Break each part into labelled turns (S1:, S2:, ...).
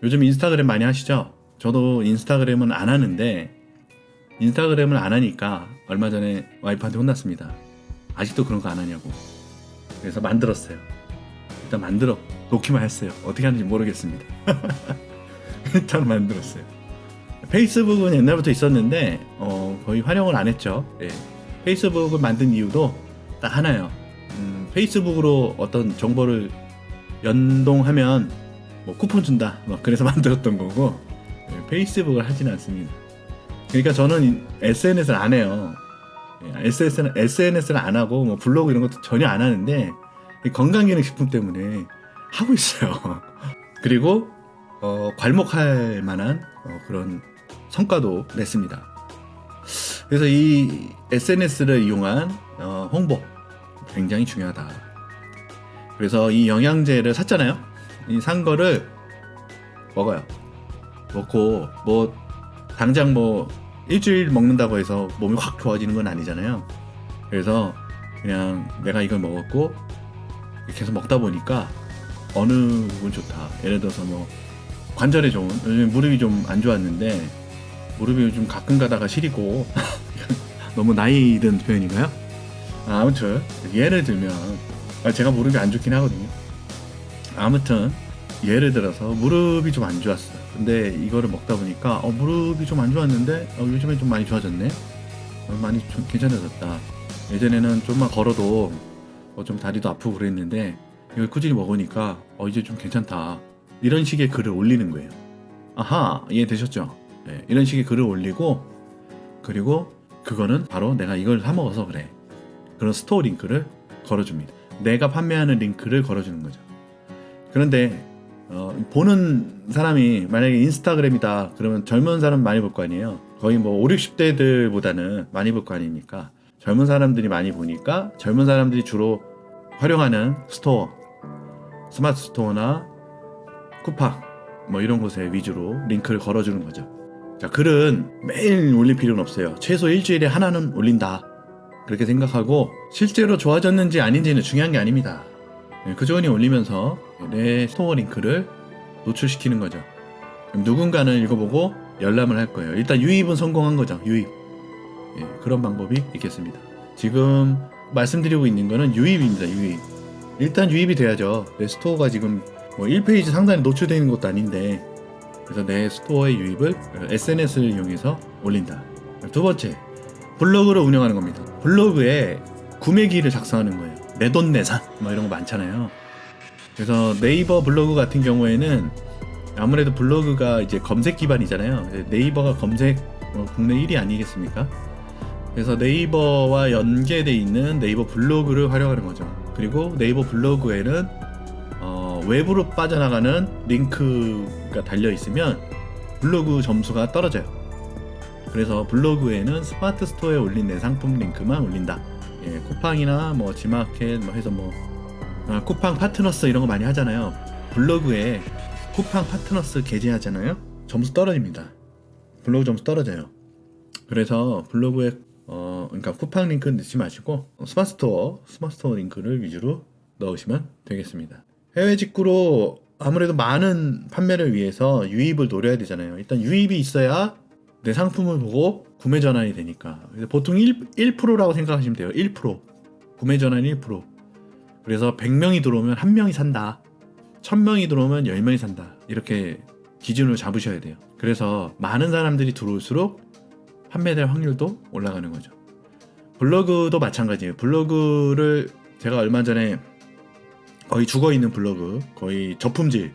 S1: 요즘 인스타그램 많이 하시죠? 저도 인스타그램은 안 하는데 인스타그램을 안 하니까 얼마 전에 와이프한테 혼났습니다. 아직도 그런 거 안 하냐고. 그래서 만들었어요. 일단 만들어 놓기만 했어요. 어떻게 하는지 모르겠습니다. 일단 만들었어요. 페이스북은 옛날부터 있었는데 거의 활용을 안 했죠. 예. 페이스북을 만든 이유도 딱 하나요. 페이스북으로 어떤 정보를 연동하면 뭐 쿠폰 준다. 그래서 만들었던 거고, 예, 페이스북을 하지는 않습니다. 그러니까 저는 SNS를 안 해요. 예, SNS를 안 하고 뭐 블로그 이런 것도 전혀 안 하는데 건강기능식품 때문에 하고 있어요. 그리고 괄목할 만한 그런 성과도 냈습니다. 그래서 이 SNS를 이용한 홍보 굉장히 중요하다. 그래서 이 영양제를 샀잖아요. 이 산 거를 먹어요. 먹고 뭐 당장 뭐 일주일 먹는다고 해서 몸이 확 좋아지는 건 아니잖아요. 그래서 그냥 내가 이걸 먹었고 계속 먹다 보니까 어느 부분 좋다. 예를 들어서 뭐 관절에 좋은, 요즘 무릎이 좀 안 좋았는데 무릎이 요즘 가끔 가다가 시리고 너무 나이 든 표현인가요? 아무튼 예를 들면 제가 무릎이 안 좋긴 하거든요. 아무튼 예를 들어서 무릎이 좀 안 좋았어요. 근데 이거를 먹다 보니까 무릎이 좀 안 좋았는데 요즘에 좀 많이 좋아졌네. 많이 좀 괜찮아졌다. 예전에는 좀만 걸어도 좀 다리도 아프고 그랬는데 이걸 꾸준히 먹으니까 이제 좀 괜찮다. 이런 식의 글을 올리는 거예요. 아하, 이해되셨죠? 네, 이런 식의 글을 올리고, 그리고 그거는 바로 내가 이걸 사 먹어서 그래. 그런 스토어 링크를 걸어줍니다. 내가 판매하는 링크를 걸어주는 거죠. 그런데 보는 사람이 만약에 인스타그램이다 그러면 젊은 사람 많이 볼 거 아니에요. 거의 뭐 5, 60대들보다는 많이 볼 거 아닙니까? 젊은 사람들이 많이 보니까 젊은 사람들이 주로 활용하는 스토어, 스마트 스토어나 쿠팡 뭐 이런 곳에 위주로 링크를 걸어주는 거죠. 자, 글은 매일 올릴 필요는 없어요. 최소 일주일에 하나는 올린다. 그렇게 생각하고 실제로 좋아졌는지 아닌지는 중요한 게 아닙니다. 그저니 올리면서 내 스토어 링크를 노출시키는 거죠. 누군가는 읽어보고 열람을 할 거예요. 일단 유입은 성공한 거죠. 유입. 그런 방법이 있겠습니다. 지금 말씀드리고 있는 거는 유입입니다. 유입. 일단 유입이 돼야죠. 내 스토어가 지금 뭐 1페이지 상단에 노출되어 있는 것도 아닌데, 그래서 내 스토어의 유입을 SNS를 이용해서 올린다. 두 번째, 블로그를 운영하는 겁니다. 블로그에 구매기를 작성하는 거예요. 내돈내산 뭐 이런 거 많잖아요. 그래서 네이버 블로그 같은 경우에는 아무래도 블로그가 이제 검색 기반이잖아요. 네이버가 검색 국내 1위 아니겠습니까? 그래서 네이버와 연계되어 있는 네이버 블로그를 활용하는 거죠. 그리고 네이버 블로그에는 외부로 빠져나가는 링크가 달려 있으면 블로그 점수가 떨어져요. 그래서 블로그에는 스마트 스토어에 올린 내 상품 링크만 올린다. 쿠팡이나 뭐 지마켓 뭐 해서 뭐 쿠팡 파트너스 이런 거 많이 하잖아요. 블로그에 쿠팡 파트너스 게재하잖아요. 점수 떨어집니다. 블로그 점수 떨어져요. 그래서 블로그에 그러니까 쿠팡 링크 넣지 마시고 스마트 스토어 링크를 위주로 넣으시면 되겠습니다. 해외 직구로 아무래도 많은 판매를 위해서 유입을 노려야 되잖아요. 일단 유입이 있어야 내 상품을 보고 구매 전환이 되니까. 보통 1%라고 생각하시면 돼요. 1%. 구매 전환 1%. 그래서 100명이 들어오면 1명이 산다. 1000명이 들어오면 10명이 산다. 이렇게 기준을 잡으셔야 돼요. 그래서 많은 사람들이 들어올수록 판매될 확률도 올라가는 거죠. 블로그도 마찬가지예요. 블로그를 제가 얼마 전에 거의 죽어있는 블로그, 거의 저품질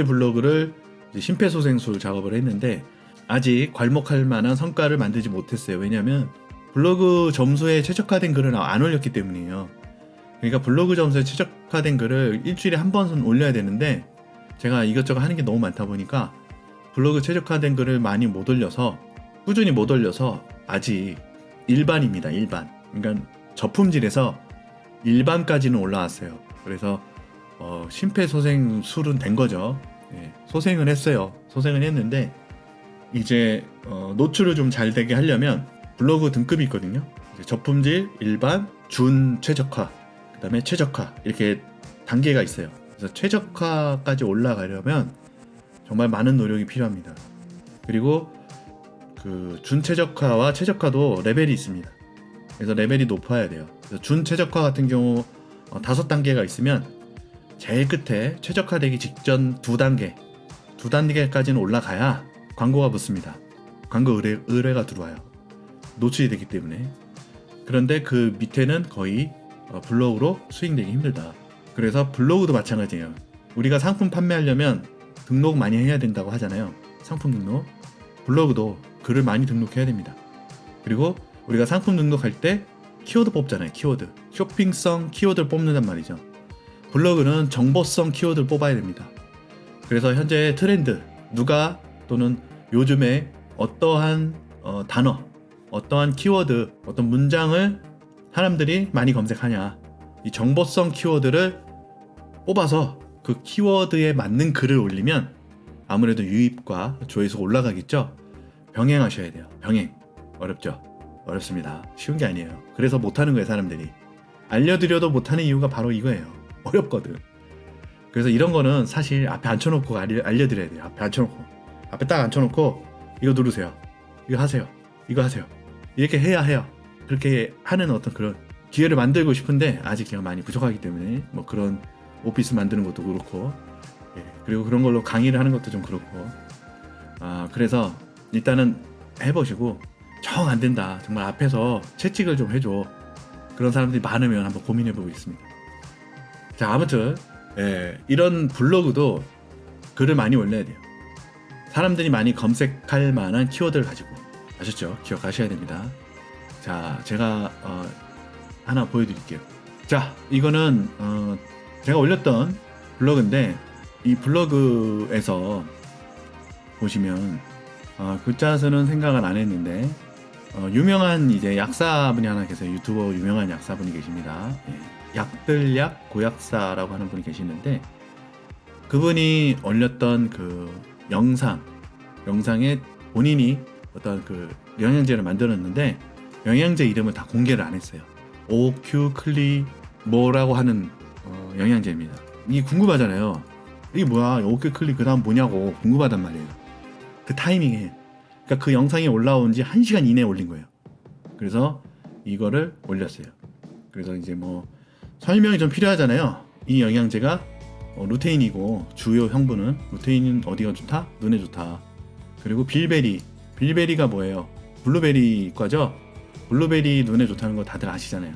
S1: 블로그를 심폐소생술 작업을 했는데 아직 괄목할 만한 성과를 만들지 못했어요. 왜냐하면 블로그 점수에 최적화된 글을 안 올렸기 때문이에요. 그러니까 블로그 점수에 최적화된 글을 일주일에 한 번은 올려야 되는데 제가 이것저것 하는 게 너무 많다 보니까 블로그 최적화된 글을 많이 못 올려서, 꾸준히 못 올려서 아직 일반입니다. 일반. 그러니까 저품질에서 일반까지는 올라왔어요. 그래서 심폐소생술은 된 거죠. 소생은 했어요. 소생은 했는데 이제 노출을 좀 잘 되게 하려면 블로그 등급이 있거든요. 저품질, 일반, 준 최적화, 그 다음에 최적화 이렇게 단계가 있어요. 그래서 최적화까지 올라가려면 정말 많은 노력이 필요합니다. 그리고 그 준최적화와 최적화도 레벨이 있습니다. 그래서 레벨이 높아야 돼요. 그래서 준최적화 같은 경우 5단계가 있으면 제일 끝에 최적화되기 직전 2단계까지는 올라가야 광고가 붙습니다. 광고 의뢰가 들어와요. 노출이 되기 때문에. 그런데 그 밑에는 거의 블로그로 수익 내기 힘들다. 그래서 블로그도 마찬가지예요. 우리가 상품 판매하려면 등록 많이 해야 된다고 하잖아요. 상품 등록. 블로그도 글을 많이 등록해야 됩니다. 그리고 우리가 상품 등록할 때 키워드 뽑잖아요. 키워드. 쇼핑성 키워드를 뽑는단 말이죠. 블로그는 정보성 키워드를 뽑아야 됩니다. 그래서 현재 트렌드, 누가 또는 요즘에 어떠한 단어, 어떠한 키워드, 어떤 문장을 사람들이 많이 검색하냐, 이 정보성 키워드를 뽑아서 그 키워드에 맞는 글을 올리면 아무래도 유입과 조회수가 올라가겠죠. 병행하셔야 돼요. 병행. 어렵죠? 어렵습니다. 쉬운 게 아니에요. 그래서 못하는 거예요, 사람들이. 알려드려도 못하는 이유가 바로 이거예요. 어렵거든. 그래서 이런 거는 사실 앞에 앉혀놓고 알려드려야 돼요. 앞에 딱 앉혀놓고 이거 누르세요. 이거 하세요. 이거 하세요. 이렇게 해야 해요. 그렇게 하는 어떤 그런 기회를 만들고 싶은데 아직 제가 많이 부족하기 때문에 뭐 그런 오피스 만드는 것도 그렇고, 그리고 그런 걸로 강의를 하는 것도 좀 그렇고, 그래서 일단은 해보시고 정 안 된다, 정말 앞에서 채찍을 좀 해줘, 그런 사람들이 많으면 한번 고민해보고 있습니다. 자, 아무튼 이런 블로그도 글을 많이 올려야 돼요. 사람들이 많이 검색할 만한 키워드를 가지고. 아셨죠? 기억하셔야 됩니다. 자, 제가 하나 보여드릴게요. 자, 이거는 제가 올렸던 블로그인데, 이 블로그에서 보시면 글자 수는 생각을 안 했는데 유명한 이제 약사분이 하나 계세요. 유튜버 유명한 약사분이 계십니다. 약들약 고약사라고 하는 분이 계시는데, 그분이 올렸던 그 영상에 본인이 어떤 그 영양제를 만들었는데 영양제 이름을 다 공개를 안 했어요. OQ 클리 뭐라고 하는 영양제입니다. 이게 궁금하잖아요. 이게 뭐야, OQ 클리 그 다음 뭐냐고 궁금하단 말이에요. 그 타이밍에, 그러니까 그 영상이 올라온 지 1시간 이내에 올린 거예요. 그래서 이거를 올렸어요. 그래서 이제 뭐 설명이 좀 필요하잖아요. 이 영양제가 루테인이고, 주요 성분은 루테인은 어디가 좋다? 눈에 좋다. 그리고 빌베리가 뭐예요? 블루베리과죠? 블루베리 눈에 좋다는 거 다들 아시잖아요.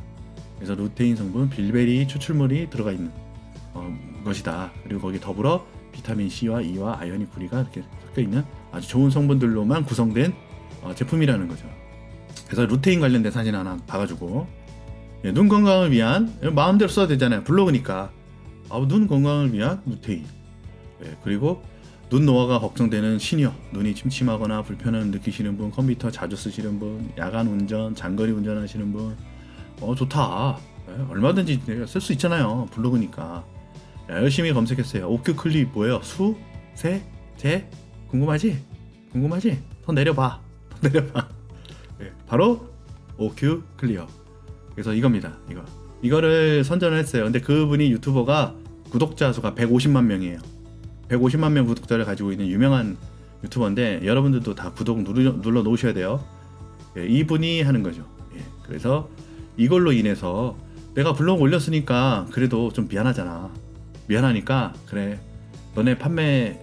S1: 그래서 루테인 성분, 빌베리 추출물이 들어가 있는 것이다. 그리고 거기 더불어 비타민 C와 E와 아연이 구리가 이렇게 섞여 있는 아주 좋은 성분들로만 구성된 제품이라는 거죠. 그래서 루테인 관련된 사진 하나 봐가지고, 눈 건강을 위한, 마음대로 써도 되잖아요. 블로그니까. 눈 건강을 위한 루테인. 그리고 눈 노화가 걱정되는 시니어, 눈이 침침하거나 불편함을 느끼시는 분, 컴퓨터 자주 쓰시는 분, 야간 운전, 장거리 운전하시는 분, 좋다. 얼마든지 쓸 수 있잖아요. 블로그니까. 열심히 검색했어요. OQ 클립 뭐예요? 수? 세? 제? 궁금하지? 손 내려봐. 바로 OQ 클리어. 그래서 이겁니다. 이거를 선전을 했어요. 근데 그분이 유튜버가 구독자 수가 150만 명이에요. 150만 명 구독자를 가지고 있는 유명한 유튜버인데, 여러분들도 다 구독 눌러 놓으셔야 돼요. 이분이 하는 거죠. 그래서 이걸로 인해서 내가 블로그 올렸으니까 그래도 좀 미안하니까, 그래, 너네 판매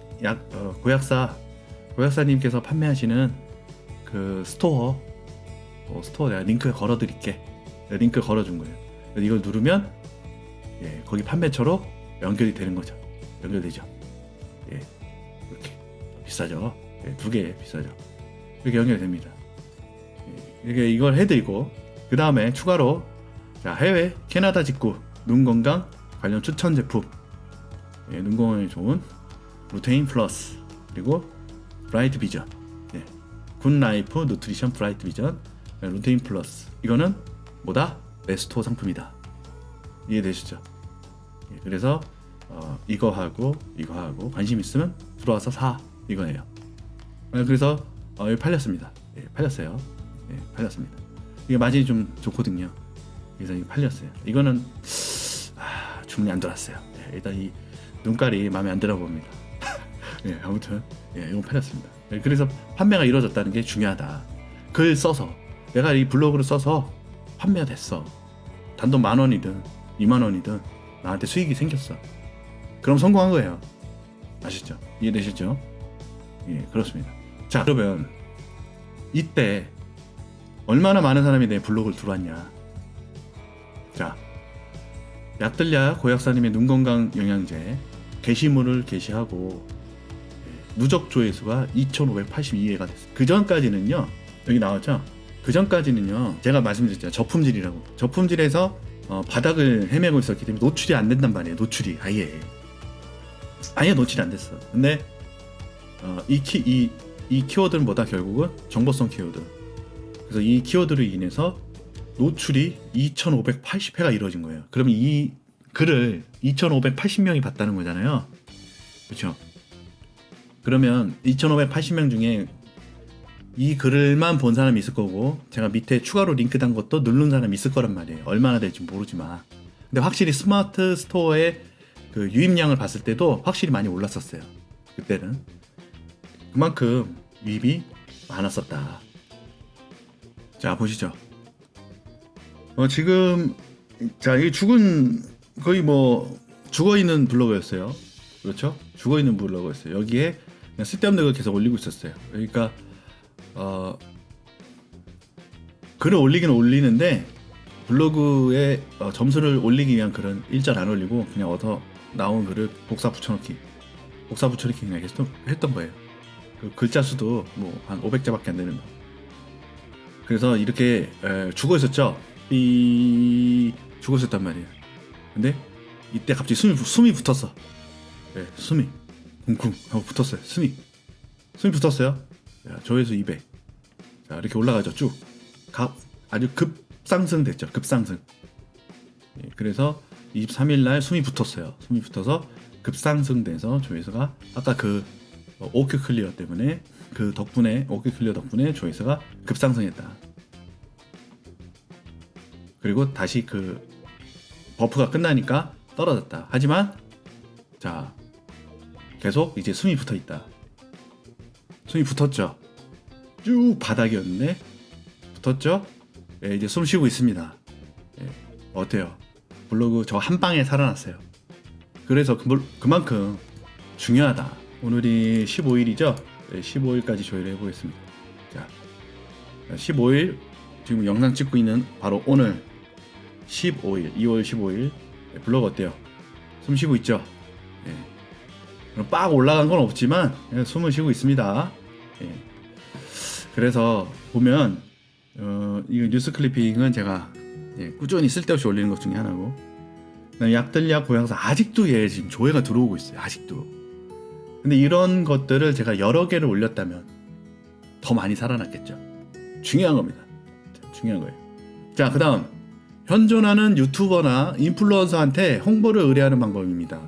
S1: 고약사님께서 판매하시는 그 스토어 내가 링크 걸어드릴게. 링크 걸어준 거예요. 이걸 누르면 거기 판매처로 연결이 되는 거죠. 연결되죠. 이렇게 비싸죠. 2개 비싸죠. 이렇게 연결됩니다. 이렇게 이걸 해드리고, 그 다음에 추가로 해외 캐나다 직구 눈 건강 관련 추천 제품, 눈 건강에 좋은 루테인 플러스, 그리고 브라이트 비전, 굿라이프 누트리션 브라이트 비전 루테인 플러스. 이거는 뭐다? 레스토어 상품이다. 이해되시죠? 그래서 이거 하고 관심 있으면 들어와서 사, 이거예요. 그래서 팔렸습니다. 팔렸어요. 팔렸습니다. 이게 마진이 좀 좋거든요. 그래서 이거 팔렸어요. 이거는 주문이 안 들어왔어요. 일단 이 눈깔이 마음에 안 들어 봅니다. 예, 아무튼 이건 팔렸습니다. 그래서 판매가 이루어졌다는 게 중요하다. 글 써서 내가 이 블로그를 써서 판매가 됐어. 단돈 10,000원이든 20,000원이든 나한테 수익이 생겼어. 그럼 성공한 거예요. 아시죠? 이해되시죠? 예, 그렇습니다. 자, 그러면 이때 얼마나 많은 사람이 내 블로그를 들어왔냐? 자, 약들야 고약사님의 눈건강 영양제 게시물을 게시하고 누적 조회수가 2,582회가 됐어요. 그 전까지는요, 여기 나왔죠? 그 전까지는요, 제가 말씀드렸잖아요. 저품질이라고. 저품질에서 바닥을 헤매고 있었기 때문에 노출이 안 된단 말이에요. 노출이 아예 노출이 안 됐어. 근데 이 키워드는 뭐다? 결국은 정보성 키워드. 그래서 이 키워드로 인해서 노출이 2,580회가 이루어진 거예요. 그러면 이 글을 2,580명이 봤다는 거잖아요. 그렇죠? 그러면 2,580명 중에 이 글만 본 사람이 있을 거고, 제가 밑에 추가로 링크 단 것도 누른 사람이 있을 거란 말이에요. 얼마나 될지 모르지만. 근데 확실히 스마트 스토어의 그 유입량을 봤을 때도 확실히 많이 올랐었어요. 그때는 그만큼 유입이 많았었다. 자, 보시죠. 지금 자, 이 거의 뭐 죽어있는 블로그였어요. 그렇죠? 죽어있는 블로그였어요. 여기에 그냥 쓸데없는 걸 계속 올리고 있었어요. 그러니까 글을 올리긴 올리는데 블로그에 점수를 올리기 위한 글은 일절 안 올리고 그냥 얻어 나온 글을 복사 붙여넣기 그냥 계속 했던 거예요. 그 글자 수도 뭐 한 500자밖에 안 되는 거. 그래서 이렇게 죽어 있었죠. 죽어 있었단 말이에요. 근데 이때 갑자기 숨이 붙었어. 숨이 쿵쿵 하고 붙었어요. 숨이 붙었어요. 자, 조회수 200. 자, 이렇게 올라가죠. 쭉 아주 급상승 됐죠. 급상승. 그래서 23일날 숨이 붙었어요. 숨이 붙어서 급상승돼서 조회수가 아까 그 오큐 클리어 때문에 오큐 클리어 덕분에 조회수가 급상승했다. 그리고 다시 그 버프가 끝나니까 떨어졌다. 하지만 자, 계속 이제 숨이 붙어 있다. 숨이 붙었죠. 쭉 바닥이었는데 붙었죠. 이제 숨 쉬고 있습니다. 어때요? 블로그 저 한 방에 살아났어요. 그래서 그만큼 중요하다. 오늘이 15일이죠. 15일까지 조회를 해보겠습니다. 자, 15일 지금 영상 찍고 있는 바로 오늘 15일 2월 15일 블로그 어때요? 숨 쉬고 있죠? 빡 올라간 건 없지만 숨을 쉬고 있습니다. 그래서 보면 이 뉴스 클리핑은 제가 꾸준히 쓸데없이 올리는 것 중에 하나고, 약들약 고양사 아직도 지금 조회가 들어오고 있어요. 아직도. 근데 이런 것들을 제가 여러 개를 올렸다면 더 많이 살아났겠죠. 중요한 겁니다. 중요한 거예요. 자, 그 다음 현존하는 유튜버나 인플루언서한테 홍보를 의뢰하는 방법입니다.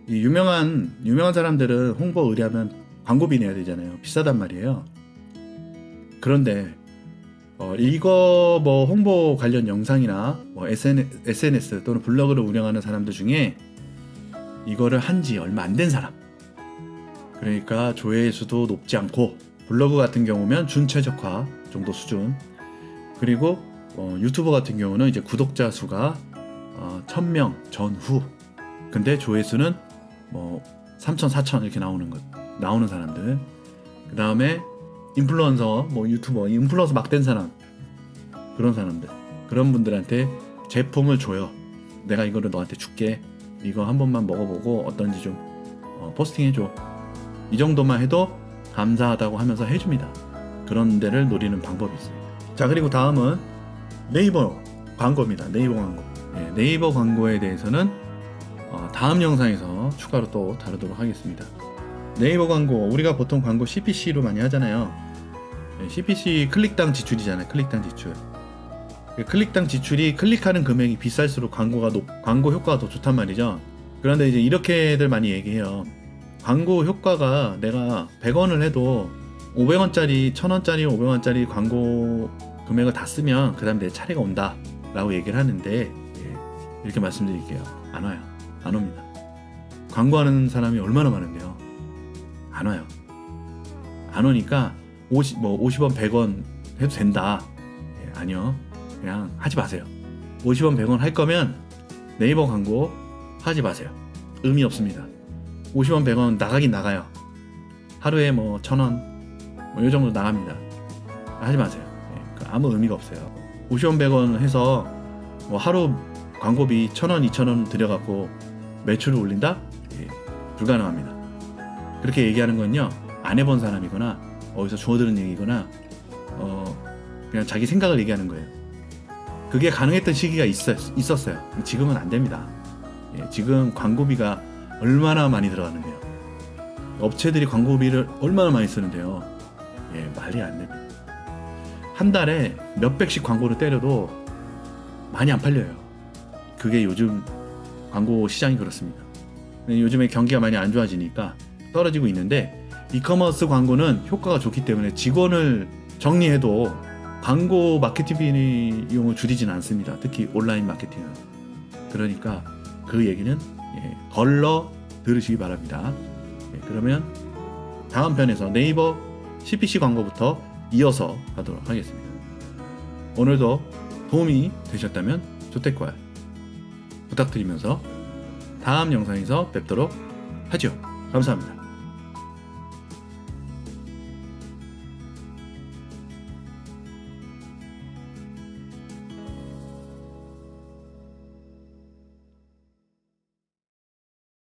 S1: 이 유명한 사람들은 홍보 의뢰하면 광고비 내야 되잖아요. 비싸단 말이에요. 그런데 이거 뭐 홍보 관련 영상이나 뭐 SNS 또는 블로그를 운영하는 사람들 중에 이거를 한지 얼마 안 된 사람, 그러니까 조회수도 높지 않고 블로그 같은 경우면 준최적화 정도 수준, 그리고 유튜버 같은 경우는 이제 구독자 수가 1000명 전후, 근데 조회수는 뭐 3000, 4000 이렇게 나오는 사람들, 그 다음에 인플루언서, 뭐 유튜버, 인플루언서 막 된 사람, 그런 사람들, 그런 분들한테 제품을 줘요. 내가 이거를 너한테 줄게. 이거 한 번만 먹어보고 어떤지 좀 포스팅해줘. 이 정도만 해도 감사하다고 하면서 해줍니다. 그런 데를 노리는 방법이 있어요. 자, 그리고 다음은 네이버 광고입니다. 네이버 광고. 네이버 광고에 대해서는 다음 영상에서 추가로 또 다루도록 하겠습니다. 네이버 광고, 우리가 보통 광고 CPC로 많이 하잖아요. CPC 클릭당 지출이잖아요. 클릭당 지출. 클릭당 지출이 클릭하는 금액이 비쌀수록 광고 효과가 더 좋단 말이죠. 그런데 이제 이렇게들 많이 얘기해요. 광고 효과가 내가 100원을 해도 500원짜리, 1000원짜리, 500원짜리 광고 금액을 다 쓰면 그 다음 내 차례가 온다 라고 얘기를 하는데, 이렇게 말씀드릴게요. 안 와요. 안 옵니다. 광고하는 사람이 얼마나 많은데요. 안 와요. 안 오니까 50원 100원 해도 된다. 예, 아니요. 그냥 하지 마세요. 50원 100원 할 거면 네이버 광고 하지 마세요. 의미 없습니다. 50원 100원 나가긴 나가요. 하루에 뭐 1000원 이 정도 나갑니다. 하지 마세요. 예, 아무 의미가 없어요. 50원 100원 해서 뭐 하루 광고비 1000원 2000원 들여갖고 매출을 올린다? 예, 불가능합니다. 그렇게 얘기하는 건요, 안 해본 사람이거나 어디서 주워들은 얘기거나 그냥 자기 생각을 얘기하는 거예요. 그게 가능했던 시기가 있었어요. 지금은 안 됩니다. 예, 지금 광고비가 얼마나 많이 들어가는데요. 업체들이 광고비를 얼마나 많이 쓰는데요. 예, 말이 안 됩니다. 한 달에 몇백씩 광고를 때려도 많이 안 팔려요. 그게 요즘 광고 시장이 그렇습니다. 요즘에 경기가 많이 안 좋아지니까 떨어지고 있는데, 이커머스 광고는 효과가 좋기 때문에 직원을 정리해도 광고 마케팅 비용을 줄이지는 않습니다. 특히 온라인 마케팅은. 그러니까 그 얘기는 걸러 들으시기 바랍니다. 그러면 다음 편에서 네이버 CPC 광고부터 이어서 하도록 하겠습니다. 오늘도 도움이 되셨다면 좋댓글 부탁드리면서 다음 영상에서 뵙도록 하죠. 감사합니다.